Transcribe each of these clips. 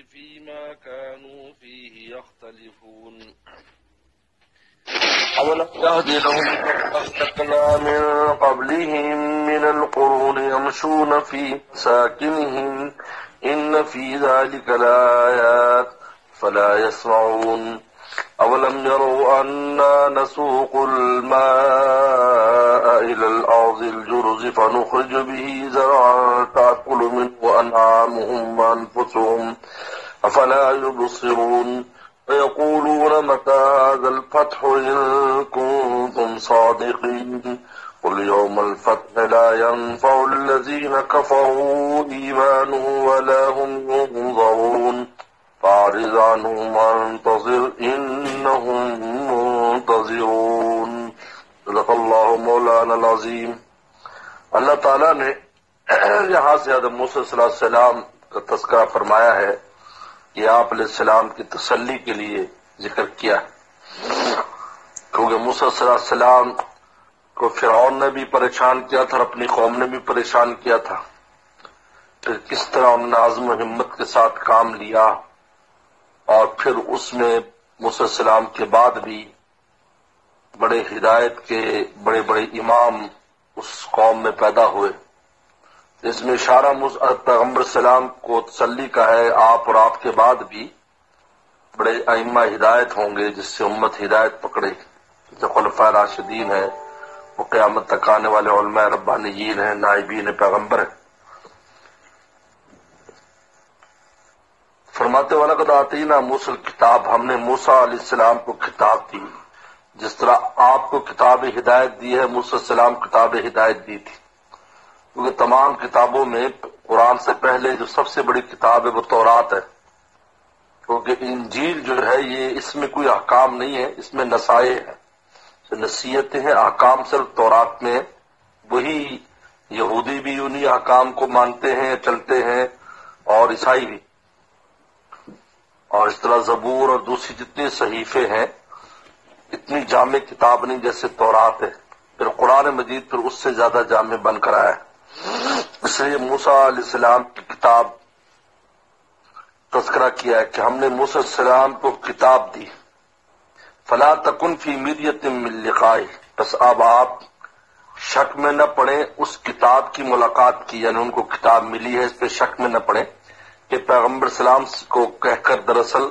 فيما كانوا فيه يختلفون أولم يهد لهم كما أهلكنا من قبلهم من القرون يمشون في مساكنهم إن في ذلك لآيات فلا يسمعون أولم يروا أنا نسوق الماء إلى الأرض الجرز فنخرج به زرعا تأكل منه أنعامهم وأنفسهم أفلا يبصرون ويقولون متى هذا الفتح إن كنتم صادقين قل يوم الفتح لا ينفع الذين كفروا إيمانهم ولا هم ينظرون فاعرض عنهم وانتظر إنهم منتظرون صدق اللہ مولانا العظیم۔ اللہ تعالیٰ نے یہاں سے حضرت موسیٰ صلی اللہ علیہ وسلم کا تذکرہ فرمایا ہے کہ آپ علیہ السلام کی تسلی کے لیے ذکر کیا ہے، کیونکہ موسیٰ صلی اللہ علیہ وسلم کو فرعون نے بھی پریشان کیا تھا اور اپنی قوم نے بھی پریشان کیا تھا، پھر کس طرح انہوں نے عزم و ہمت کے ساتھ کام لیا، اور پھر اس میں موسیٰ علیہ السلام کے بعد بھی بڑے ہدایت کے بڑے بڑے امام اس قوم میں پیدا ہوئے۔ اس میں اشارہ پیغمبر السلام کو تسلی کا ہے، آپ اور آپ کے بعد بھی بڑے ائمہ ہدایت ہوں گے جس سے امت ہدایت پکڑے، جو خلفائے راشدین ہیں، وہ قیامت تک آنے والے علماء ربانیین ہیں، نائبین پیغمبر ہیں۔ فرماتے وَلَقَدْ آتَيْنَا مُوسَىٰ الْكِتَابَ، ہم نے موسیٰ علیہ السلام کو کتاب دی، جس طرح آپ کو کتاب ہدایت دی ہے، موسیٰ علیہ السلام کتاب ہدایت دی تھی، کیونکہ تمام کتابوں میں قرآن سے پہلے جو سب سے بڑی کتاب ہے وہ تورات ہے، کیونکہ انجیل جو ہے یہ اس میں کوئی احکام نہیں ہے، اس میں نصائح ہے، نصیحتیں ہیں، احکام صرف تورات میں، وہی یہودی بھی انہی احکام کو مانتے ہیں، چلتے ہیں، اور عیسائی بھی، اور اس طرح زبور اور دوسری جتنے صحیفے ہیں اتنی جامع کتاب نہیں جیسے تورات ہے، پھر قرآن مجید پھر اس سے زیادہ جامع بن کر آیا ہے، اس لیے موسیٰ علیہ السلام کی کتاب تذکرہ کیا ہے کہ ہم نے موسیٰ علیہ السلام کو کتاب دی، فلا تکن فی مریۃ من لقائہ، بس اب آپ شک میں نہ پڑیں اس کتاب کی ملاقات کی، یعنی ان کو کتاب ملی ہے اس پہ شک میں نہ پڑیں کہ پیغمبر السلام کو کہہ کر دراصل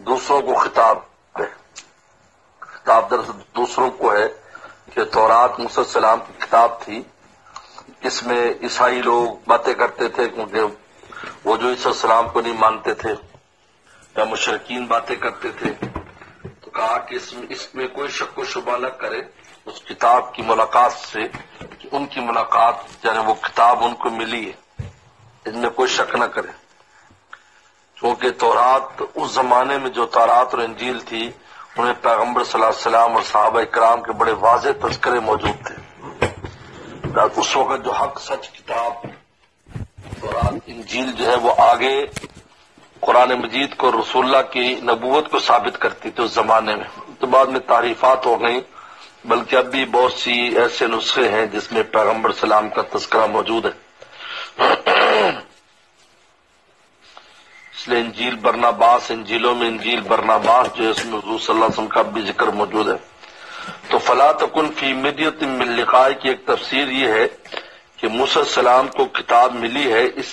دوسروں کو خطاب ہے، خطاب دراصل دوسروں کو ہے کہ تورات موسیٰ علیہ السلام کی کتاب تھی، اس میں عیسائی لوگ باتیں کرتے تھے کیونکہ وہ جو عیسیٰ علیہ السلام کو نہیں مانتے تھے یا مشرکین باتیں کرتے تھے، تو کہا کہ اس میں کوئی شک و شبہ نہ کرے اس کتاب کی ملاقات سے کہ ان کی ملاقات یعنی وہ کتاب ان کو ملی ہے، اس میں کوئی شک نہ کرے، کیونکہ تورات اس زمانے میں جو تورات اور انجیل تھی انہیں پیغمبر صلی اللہ علیہ وسلم اور صحابہ کرام کے بڑے واضح تذکرے موجود تھے، اس وقت جو حق سچ کتاب تورات انجیل جو ہے وہ آگے قرآن مجید کو رسول اللہ کی نبوت کو ثابت کرتی تھی اس زمانے میں، تو بعد میں تعریفات ہو گئیں، بلکہ اب بھی بہت سی ایسے نسخے ہیں جس میں پیغمبر صلی اللہ علیہ وسلم کا تذکرہ موجود ہے، اس لیے انجیل برناباس، انجیلوں میں انجیل برناباس جو ہے اس میں حضور صلی اللہ علیہ وسلم کا بھی ذکر موجود ہے۔ تو فلا تکن فی مریۃ من لقائہ کی ایک تفسیر یہ ہے کہ موسیٰ علیہ السلام کو کتاب ملی ہے اس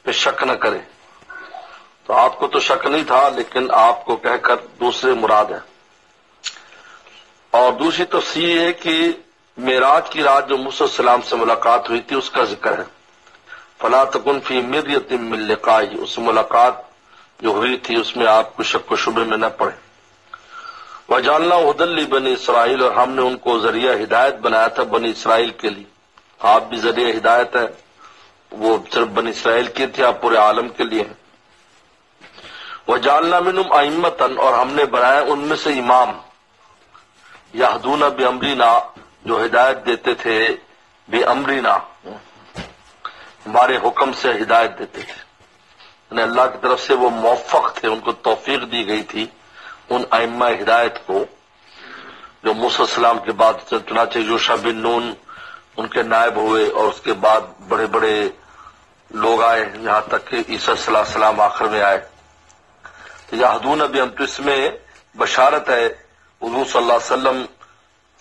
پہ شک نہ کرے، تو آپ کو تو شک نہیں تھا لیکن آپ کو کہہ کر دوسرے مراد ہے، اور دوسری تفسیر یہ ہے کہ معراج کی رات جو موسیٰ علیہ السلام سے ملاقات ہوئی تھی اس کا ذکر ہے، فلا تکن فی مریۃ من لقائہ، اس ملاقات جو ہوئی تھی اس میں آپ کو شک و شبے میں نہ پڑے۔ وجعلنا ھدی لبنی اسرائیل، اور ہم نے ان کو ذریعہ ہدایت بنایا تھا بنی اسرائیل کے لیے، آپ بھی ذریعہ ہدایت ہیں، وہ صرف بنی اسرائیل کی تھی، آپ پورے عالم کے لیے ہیں۔ وجعلنا منہم ائمۃ، اور ہم نے بنایا ان میں سے امام، یہدون بامرنا، جو ہدایت دیتے تھے بامرنا، ہمارے حکم سے ہدایت دیتے تھے، یعنی اللہ کی طرف سے وہ موفق تھے، ان کو توفیق دی گئی تھی ان ائمہ ہدایت کو جو موسیٰ علیہ السلام کے بعد چنانچہ یوشع بن نون ان کے نائب ہوئے، اور اس کے بعد بڑے بڑے لوگ آئے، یہاں تک کہ عیسیٰ صلی اللہ علیہ وسلم آخر میں آئے، یہدون بہم، تو اس میں بشارت ہے حضور صلی اللہ علیہ وسلم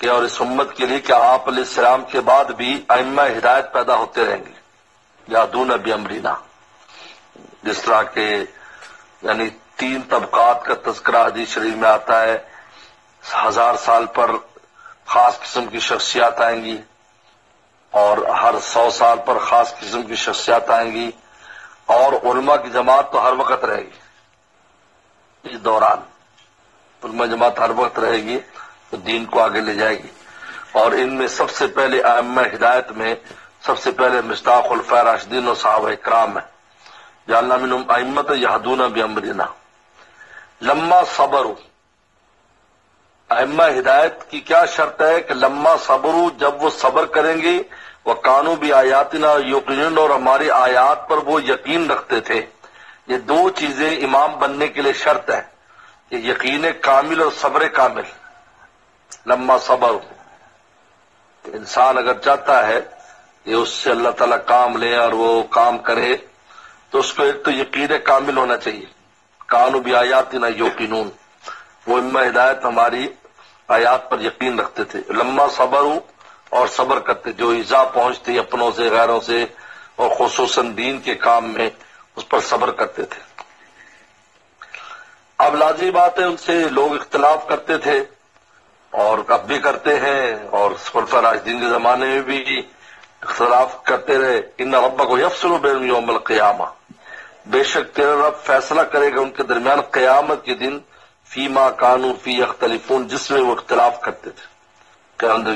کے اور اس امت کے لیے کہ آپ علیہ السلام کے بعد بھی ائمہ ہدایت پیدا ہوتے رہیں گے، یہدون بامرنا، جس طرح کے یعنی 3 طبقات کا تذکرہ حدیث شریف میں آتا ہے، 1000 سال پر خاص قسم کی شخصیات آئیں گی اور ہر 100 سال پر خاص قسم کی شخصیات آئیں گی، اور علماء کی جماعت تو ہر وقت رہے گی۔ اس دوران علماء جماعت ہر وقت رہے گی تو دین کو آگے لے جائے گی، اور ان میں سب سے پہلے ائمہ ہدایت میں سب سے پہلے مصداق خلفائے راشدین و صحابہ کرام ہیں، جعلنا منہم ائمۃ یہدون بامرنا لما صبروا۔ ائمہ ہدایت کی کیا شرط ہے کہ لما صبروا، جب وہ صبر کریں گے، وکانوا بآیاتنا یوقنون، اور ہماری آیات پر وہ یقین رکھتے تھے۔ یہ 2 چیزیں امام بننے کے لیے شرط ہے کہ یقین کامل اور صبر کامل۔ لما صبر، انسان اگر چاہتا ہے کہ اس سے اللہ تعالیٰ کام لے اور وہ کام کرے تو اس کو ایک تو یقین کامل ہونا چاہیے، کانوا بآیاتنا یوقنون، وہ ائمہ ہدایت ہماری آیات پر یقین رکھتے تھے۔ لما صبروا، اور صبر کرتے، جو ایذا پہنچتی اپنوں سے غیروں سے اور خصوصاً دین کے کام میں اس پر صبر کرتے تھے۔ اب لازمی بات ہے ان سے لوگ اختلاف کرتے تھے اور اب بھی کرتے ہیں، اور خلفائے راشدین کے زمانے میں بھی اختلاف کرتے رہے۔ ان ربک یفصل بینہم یوم القیامہ، بے شک تیرا رب فیصلہ کرے گا ان کے درمیان قیامت کے دن، فیما کانوا فی یختلفون، جس میں وہ اختلاف کرتے تھے۔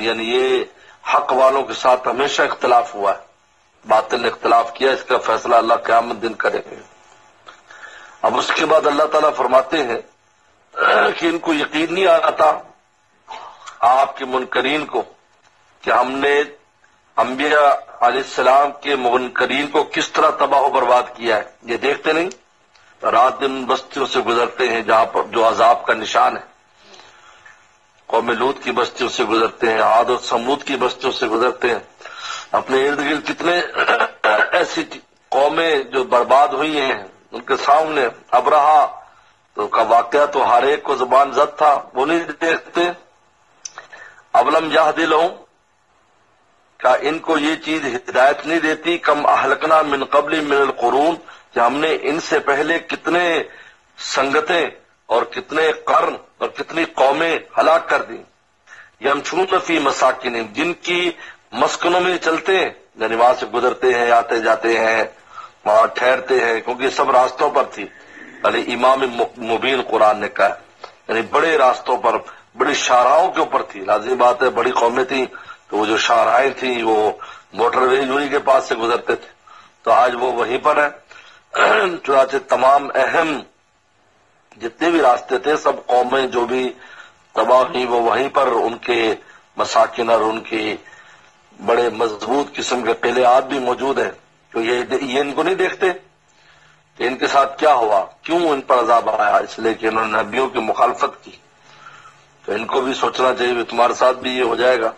یعنی یہ حق والوں کے ساتھ ہمیشہ اختلاف ہوا ہے، باطل نے اختلاف کیا، اس کا فیصلہ اللہ قیامت دن کرے گا۔ اب اس کے بعد اللہ تعالیٰ فرماتے ہیں کہ ان کو یقین نہیں آتا آپ کے منکرین کو کہ ہم نے انبیاء علیہ السلام کے منکرین کو کس طرح تباہ و برباد کیا ہے۔ یہ دیکھتے نہیں، رات دن بستیوں سے گزرتے ہیں جہاں پر جو عذاب کا نشان ہے، قوم لوط کی بستیوں سے گزرتے ہیں، عاد اور سمود کی بستیوں سے گزرتے ہیں، اپنے ارد گرد کتنے ایسی قومیں جو برباد ہوئی ہیں ان کے سامنے۔ ابرہا تو کا واقعہ تو ہر ایک کو زبان زد تھا، وہ نہیں دیکھتے۔ اولم یہد لہم، کیا ان کو یہ چیز ہدایت نہیں دیتی، کم اہلکنا من قبل من القرون، کہ ہم نے ان سے پہلے کتنے سنگتیں اور کتنے قرن اور کتنی قومیں ہلاک کر دی۔ یمشون فی مساکنہم، جن کی مسکنوں میں چلتے ہیں، یعنی وہاں سے گزرتے ہیں، آتے جاتے ہیں، وہاں ٹھہرتے ہیں، کیونکہ یہ سب راستوں پر تھی۔ یعنی امام مبین قرآن نے کہا، یعنی بڑے راستوں پر، بڑی شاہراہوں کے اوپر تھی۔ لازمی بات ہے بڑی قومیں تھیں تو وہ جو شاہراہیں تھیں وہ موٹر وے انہی کے پاس سے گزرتے تھے، تو آج وہ وہیں پر ہیں۔ چنانچہ تمام اہم جتنے بھی راستے تھے، سب قومیں جو بھی تباہ ہوئی وہ وہیں پر ان کے مساکن اور ان کی بڑے مضبوط قسم کے قلعات بھی موجود ہیں۔ تو یہ ان کو نہیں دیکھتے کہ ان کے ساتھ کیا ہوا، کیوں ان پر عذاب آیا، اس لیے کہ انہوں نے نبیوں کی مخالفت کی۔ تو ان کو بھی سوچنا چاہیے کہ تمہارے ساتھ بھی یہ ہو جائے گا۔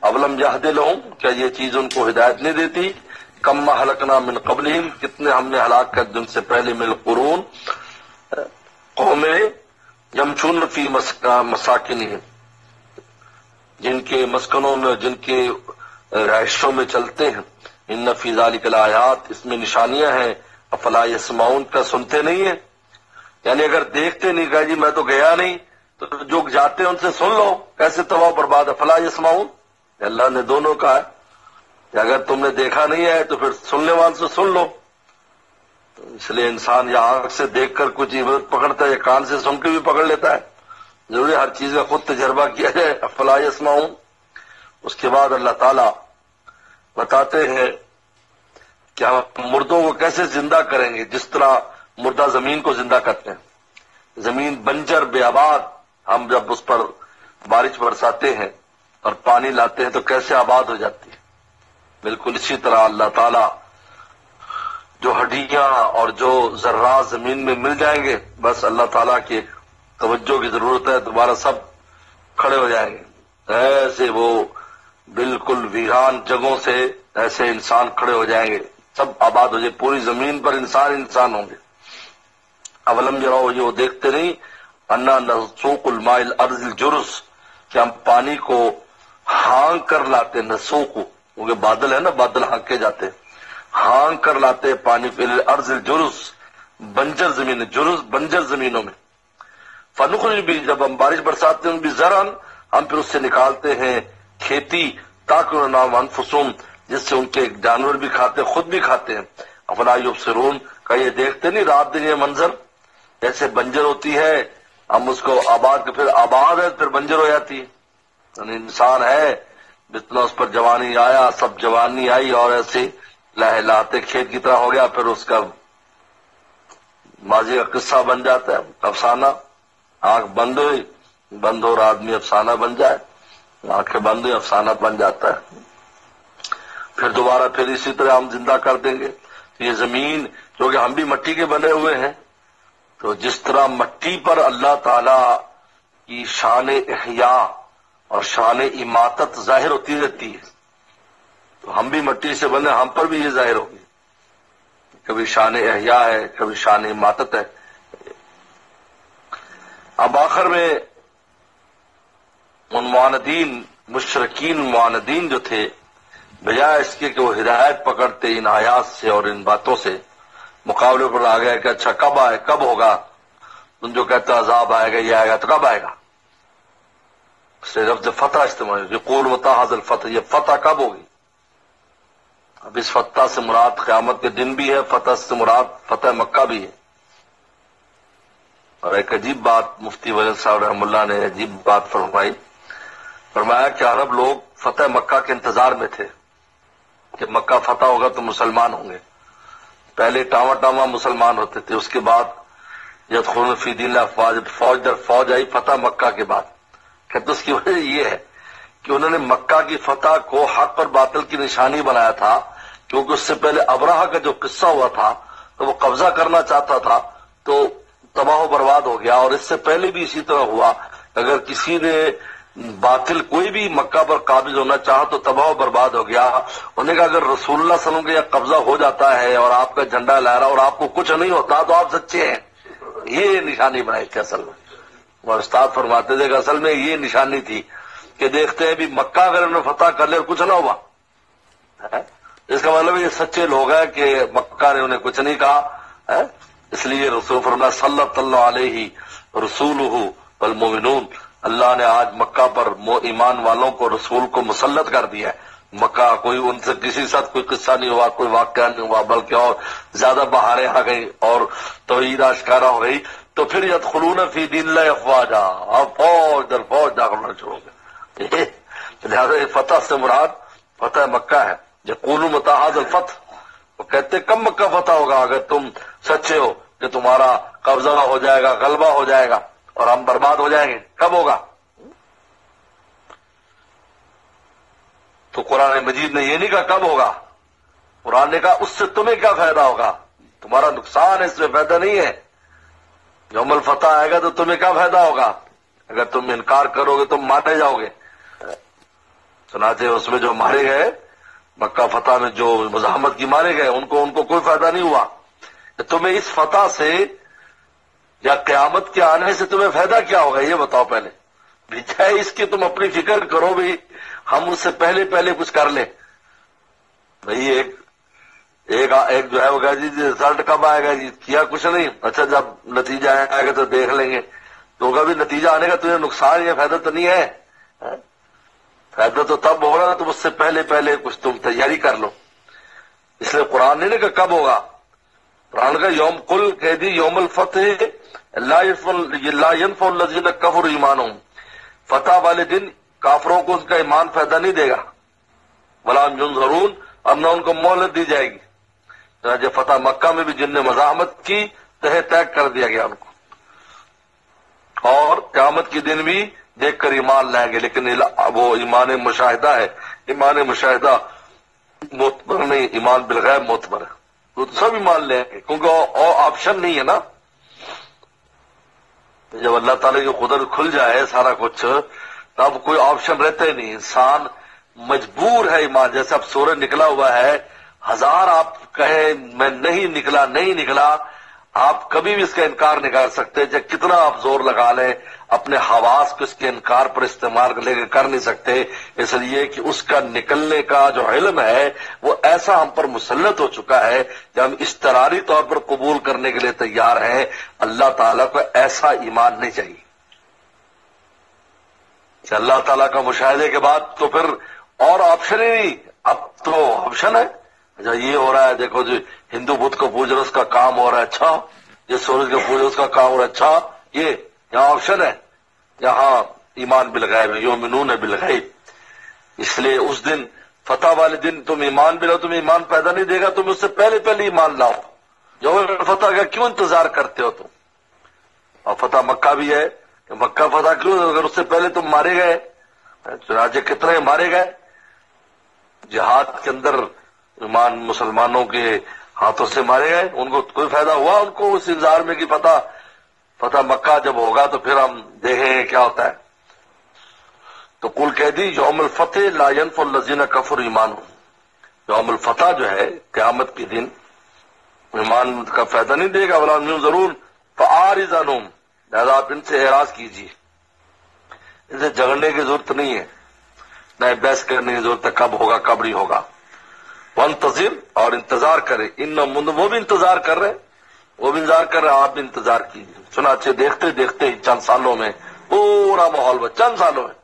اولم یہد لہم، کیا یہ چیز ان کو ہدایت نہیں دیتی، کم اہلکنا من قبلہم، کتنے ہم نے ہلاک کر جن سے پہلے، من القرون، قومیں، یمشون فی مساکنہم، جن کے مسکنوں میں، جن کے رہائشوں میں چلتے ہیں۔ ان فی ذلک الآیات، اس میں نشانیاں ہیں، افلا یسمعون، کا سنتے نہیں ہیں، یعنی اگر دیکھتے نہیں، کہا جی میں تو گیا نہیں، تو جو جاتے ہیں ان سے سن لو کیسے تباہ برباد۔ افلا یسمعون، اللہ نے دونوں کہا ہے کہ اگر تم نے دیکھا نہیں ہے تو پھر سننے والے سے سن لو۔ تو اس لیے انسان یا آنکھ سے دیکھ کر کچھ عبرت پکڑتا ہے یا کان سے سن کے بھی پکڑ لیتا ہے، ضروری ہر چیز کا خود تجربہ کیا جائے۔ افلا یسمعون۔ اس کے بعد اللہ تعالیٰ بتاتے ہیں کہ ہم مردوں کو کیسے زندہ کریں گے، جس طرح مردہ زمین کو زندہ کرتے ہیں۔ زمین بنجر بے آباد، ہم جب اس پر بارش برساتے ہیں اور پانی لاتے ہیں تو کیسے آباد ہو جاتی ہے، بالکل اسی طرح اللہ تعالیٰ جو ہڈیاں اور جو ذرات زمین میں مل جائیں گے، بس اللہ تعالیٰ کی توجہ کی ضرورت ہے، دوبارہ سب کھڑے ہو جائیں گے۔ ایسے وہ بالکل ویران جگہوں سے ایسے انسان کھڑے ہو جائیں گے، سب آباد ہو جائے، پوری زمین پر انسان ہوں گے۔ اولم یراؤ، یہ وہ دیکھتے نہیں، انا نسوق الماء الارض الجرز، کہ ہم پانی کو ہانگ کر لاتے، نسوق کیونکہ بادل ہے نا، بادل ہانکے جاتے، ہانگ کر لاتے پانی کو الارض الجرز، بنجر زمین، جرز بنجر زمینوں میں، فنخرج بھی، جب ہم بارش برساتے ہیں بھی زرعن، ہم پھر اس سے نکالتے ہیں کھیتی، تاکہ نام انفسهم، جس سے ان کے جانور بھی کھاتے، خود بھی کھاتے ہیں، افلا یبصرون، کا یہ دیکھتے نہیں رات دن یہ منظر، جیسے بنجر ہوتی ہے ہم اس کو آباد کے، پھر آباد ہے پھر بنجر ہو جاتی ہے، یعنی انسان ہے جتنا اس پر جوانی آیا، سب جوانی آئی اور ایسے لہلاتے کھیت کی طرح ہو گیا، پھر اس کا ماضی کا قصہ بن جاتا ہے، افسانہ، آنکھ بند ہوئی، بند ہو رہا آدمی افسانہ بن جائے، آنکھیں بند ہوئی افسانہ بن جاتا ہے، پھر دوبارہ پھر اسی طرح ہم زندہ کر دیں گے۔ یہ زمین جو کہ ہم بھی مٹی کے بنے ہوئے ہیں، تو جس طرح مٹی پر اللہ تعالی کی شان احیاء اور شان اماتت ظاہر ہوتی رہتی ہے، تو ہم بھی مٹی سے بنے، ہم پر بھی یہ ظاہر ہوگی، کبھی شان احیاء ہے، کبھی شان اماتت ہے۔ اب آخر میں ان معاندین، مشرکین معاندین جو تھے، بجائے اس کے کہ وہ ہدایت پکڑتے ان آیات سے اور ان باتوں سے، مقابلے پر آ گیا کہ اچھا کب آئے، کب ہوگا، تم جو کہتے عذاب آئے گا، یہ آئے گا، تو کب آئے گا؟ اس نے لفظ فتح استعمال، یقول متى هذا الفتح، یہ فتح کب ہوگی؟ اب اس فتح سے مراد قیامت کے دن بھی ہے، فتح سے مراد فتح مکہ بھی ہے۔ اور ایک عجیب بات مفتی ولی صاحب رحم اللہ نے عجیب بات فرمایا کہ عرب لوگ فتح مکہ کے انتظار میں تھے کہ مکہ فتح ہوگا تو مسلمان ہوں گے، پہلے ٹاواں ٹاواں مسلمان ہوتے تھے، اس کے بعد یدخلون فی دین اللہ افواج، فوج در فوج آئی فتح مکہ کے بعد۔ کہتے اس کی وجہ یہ ہے کہ انہوں نے مکہ کی فتح کو حق اور باطل کی نشانی بنایا تھا، کیونکہ اس سے پہلے ابرہہ کا جو قصہ ہوا تھا تو وہ قبضہ کرنا چاہتا تھا تو تباہ و برباد ہو گیا، اور اس سے پہلے بھی اسی طرح ہوا، اگر کسی نے باطل کوئی بھی مکہ پر قابض ہونا چاہا تو تباہ و برباد ہو گیا۔ انہوں نے کہا اگر رسول اللہ صلی اللہ علیہ وسلم کا یہ قبضہ ہو جاتا ہے اور آپ کا جھنڈا لہرا اور آپ کو کچھ نہیں ہوتا تو آپ سچے ہیں، یہ نشانی بنائی تھی اصل میں۔ اور استاد فرماتے تھے کہ اصل میں یہ نشانی تھی کہ دیکھتے ہیں بھی مکہ اگر انہوں نے فتح کر لیا اور کچھ نہ ہوا، اس کا مطلب یہ سچے لوگ ہیں کہ مکہ نے انہیں کچھ نہیں کہا، اس لیے رسول فرمایا صلی اللہ علیہ رسولہ والمؤمنون، اللہ نے آج مکہ پر ایمان والوں کو، رسول کو مسلط کر دیا ہے۔ مکہ کوئی ان سے کسی ساتھ کوئی قصہ نہیں ہوا، کوئی واقعہ نہیں ہوا، بلکہ اور زیادہ بہاریں آ گئی اور توحید آشکارا ہو گئی، تو پھر یدخلون فی دین اللہ افواجا، اب فوج در فوج داخلنا شروع ہو گیا۔ لہٰذا یہ فتح سے مراد فتح مکہ ہے۔ یقولون متی ھذا الفتح، وہ کہتے کب مکہ فتح ہوگا اگر تم سچے ہو کہ تمہارا قبضہ ہو جائے گا، غلبہ ہو جائے گا اور ہم برباد ہو جائیں گے، کب ہوگا؟ تو قرآن مجید نے یہ نہیں کہا کب ہوگا، قرآن نے کہا اس سے تمہیں کیا فائدہ ہوگا، تمہارا نقصان ہے، اس میں فائدہ نہیں ہے۔ یوم الفتح آئے گا تو تمہیں کیا فائدہ ہوگا، اگر تم انکار کرو گے تم مارے جاؤ گے۔ چنانچہ اس میں جو مارے گئے، مکہ فتح میں جو مزاحمت کی مارے گئے، ان کو کوئی فائدہ نہیں ہوا۔ تمہیں اس فتح سے یا قیامت کے آنے سے تمہیں فائدہ کیا ہوگا یہ بتاؤ پہلے، بجائے اس کی تم اپنی فکر کرو بھی ہم اس سے پہلے کچھ کر لیں۔ بھئی ایک جو ہے وہ کہا جی رزلٹ کب آئے گا، جی کیا کچھ نہیں، اچھا جب نتیجہ آئے گا تو دیکھ لیں گے، تو کبھی نتیجہ آنے کا تمہیں نقصان یا فائدہ تو نہیں ہے، فائدہ تو تب ہو رہا تو اس سے پہلے کچھ تم تیاری کر لو۔ اس لیے قرآن نے کہا کب ہوگا، قرآن کا یوم قل کہہ دی یوم الفتح لا ينفع الذین کفروا ایمانہم، فتح والے دن کافروں کو ان کا ایمان فائدہ نہیں دے گا، ولا هم ينظرون، اور نہ ان کو مہلت دی جائے گی۔ چنانچہ فتح مکہ میں بھی جن نے مزاحمت کی تہہ تیگ کر دیا گیا ان کو، اور قیامت کے دن بھی دیکھ کر ایمان لائیں گے، لیکن وہ ایمان مشاہدہ ہے، ایمان مشاہدہ معتبر نہیں، ایمان بالغیب معتبر ہے، تو سب ایمان لیں گے کیونکہ اور آپشن نہیں ہے نا۔ جب اللہ تعالیٰ کی قدرت کھل جائے سارا کچھ، تب کوئی آپشن رہتا ہی نہیں، انسان مجبور ہے ایمان۔ جیسے اب سورج نکلا ہوا ہے، ہزار آپ کہیں میں نہیں نکلا، آپ کبھی بھی اس کا انکار نہیں کر سکتے، چاہے کتنا آپ زور لگا لیں، اپنے حواس کو اس کے انکار پر استعمال کر نہیں سکتے، اس لیے کہ اس کا نکلنے کا جو علم ہے وہ ایسا ہم پر مسلط ہو چکا ہے کہ ہم اضطراری طور پر قبول کرنے کے لیے تیار ہیں۔ اللہ تعالیٰ کو ایسا ایمان نہیں چاہیے کہ اللہ تعالیٰ کا مشاہدے کے بعد تو پھر اور آپشن ہی نہیں، اب تو آپشن ہے، اچھا یہ ہو رہا ہے، دیکھو جو ہندو بت کو پوج رہے اس کا کام ہو رہا ہے، اچھا یہ سورج کو پوج رہے اس کا کام ہو رہا ہے، اچھا یہ یہاں آپشن ہے، یہاں ایمان بالغیب ہے، یؤمنون بالغیب۔ اس لیے اس دن فتح والے دن تم ایمان بھی لاؤ، تم ایمان پیدا نہیں دے گا، تم اس سے پہلے ایمان لاؤ، جو فتح کا کیوں انتظار کرتے ہو تم؟ اور فتح مکہ بھی ہے کہ مکہ فتح کیوں، اگر اس سے پہلے تم مارے گئے، چنانچہ کتنے مارے گئے جہاد کے اندر، ایمان مسلمانوں کے ہاتھوں سے مارے گئے، ان کو کوئی فائدہ ہوا ان کو اس انتظار میں کہ فتح مکہ جب ہوگا تو پھر ہم دیکھیں گے کیا ہوتا ہے۔ تو قل کہہ دی یوم الفتح لا ينفع الذین کفروا ایمانہم، یوم الفتح جو ہے قیامت کے دن ایمان کا فائدہ نہیں دے گا، ولا هم ينظرون فاعرض عنہم، لہذا آپ ان سے اعراض کیجیے، ان سے جھگڑنے کی ضرورت نہیں ہے، نہ بحث کرنے کی ضرورت ہے کب ہوگا کب نہیں ہوگا۔ وانتظر، اور انتظار کرے، وہ بھی انتظار کر رہے، وہ بھی انتظار کر رہے، آپ بھی انتظار کیجیے۔ چنانچہ دیکھتے دیکھتے چند سالوں میں پورا ماحول چند سالوں میں،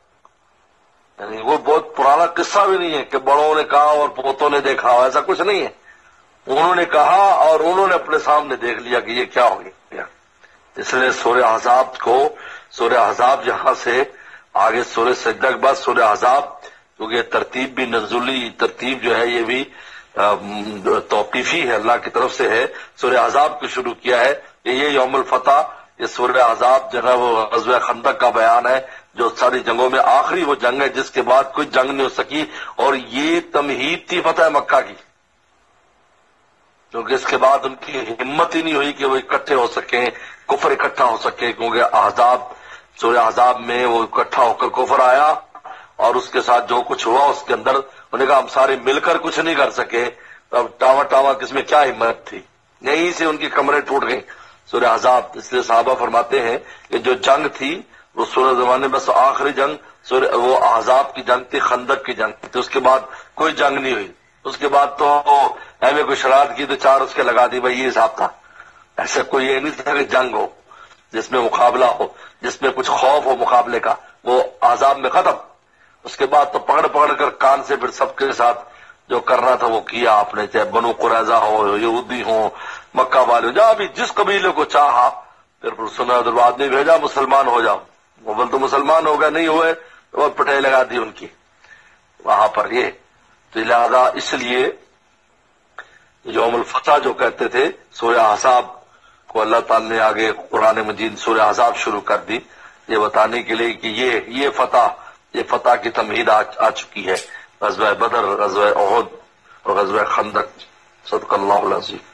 یعنی وہ بہت پرانا قصہ بھی نہیں ہے کہ بڑوں نے کہا اور پوتوں نے دیکھا، ایسا کچھ نہیں ہے، انہوں نے کہا اور انہوں نے اپنے سامنے دیکھ لیا کہ یہ کیا ہو گیا۔ اس لیے سورہ احزاب یہاں سے آگے سورہ سجدہ کے بعد سورہ احزاب، کیونکہ ترتیب بھی نزولی ترتیب جو ہے یہ بھی توقیفی ہے، اللہ کی طرف سے ہے، سورہ احزاب کو شروع کیا ہے کہ یہ یوم الفتح، یہ سورہ احزاب جو ہے وہ غزوہ خندق کا بیان ہے، جو ساری جنگوں میں آخری وہ جنگ ہے جس کے بعد کوئی جنگ نہیں ہو سکی، اور یہ تمہید تھی فتح مکہ کی، کیونکہ اس کے بعد ان کی ہمت ہی نہیں ہوئی کہ وہ اکٹھے ہو سکیں، کفر اکٹھا ہو سکے، کیونکہ سورہ احزاب میں وہ اکٹھا ہو کر کفر آیا، اور اس کے ساتھ جو کچھ ہوا اس کے اندر انہوں نے کہا ہم سارے مل کر کچھ نہیں کر سکے، اب ٹاوا کس میں کیا ہمت تھی، یہیں سے ان کی کمریں ٹوٹ گئیں سورہ احزاب۔ اس لیے صحابہ فرماتے ہیں کہ جو جنگ تھی وہ سورہ زمانے بس آخری جنگ وہ احزاب کی جنگ تھی، خندق کی جنگ تھی، اس کے بعد کوئی جنگ نہیں ہوئی، اس کے بعد تو ایویں کوئی شرارت کی تو چار اس کے لگا دی، بھائی یہ حساب تھا، ایسا کوئی یہ نہیں تھا کہ جنگ ہو جس میں مقابلہ ہو، جس میں کچھ خوف ہو مقابلے کا، وہ احزاب میں ختم۔ اس کے بعد تو پکڑ کر کان سے پھر سب کے ساتھ جو کرنا تھا وہ کیا آپ نے، چاہے بنو قریظہ ہو، یہودی ہو، مکہ والے ہو، جہاں بھی جس قبیلے کو چاہا، پھر سنا درباد نے بھیجا مسلمان ہو جاؤ، وہ بول تو مسلمان ہو گئے، نہیں ہوئے تو وہ پٹھے لگا دی ان کی وہاں پر۔ یہ تو لہذا اس لیے یوم الفتح جو کہتے تھے سورہ احزاب کو اللہ تعالی نے آگے قرآن مجید سورہ احزاب شروع کر دی، یہ بتانے کے لیے کہ یہ فتح کی تمہید آ چکی ہے، غزوہ بدر، غزوہ احد اور غزوہ خندق۔ صدق اللہ العظیم۔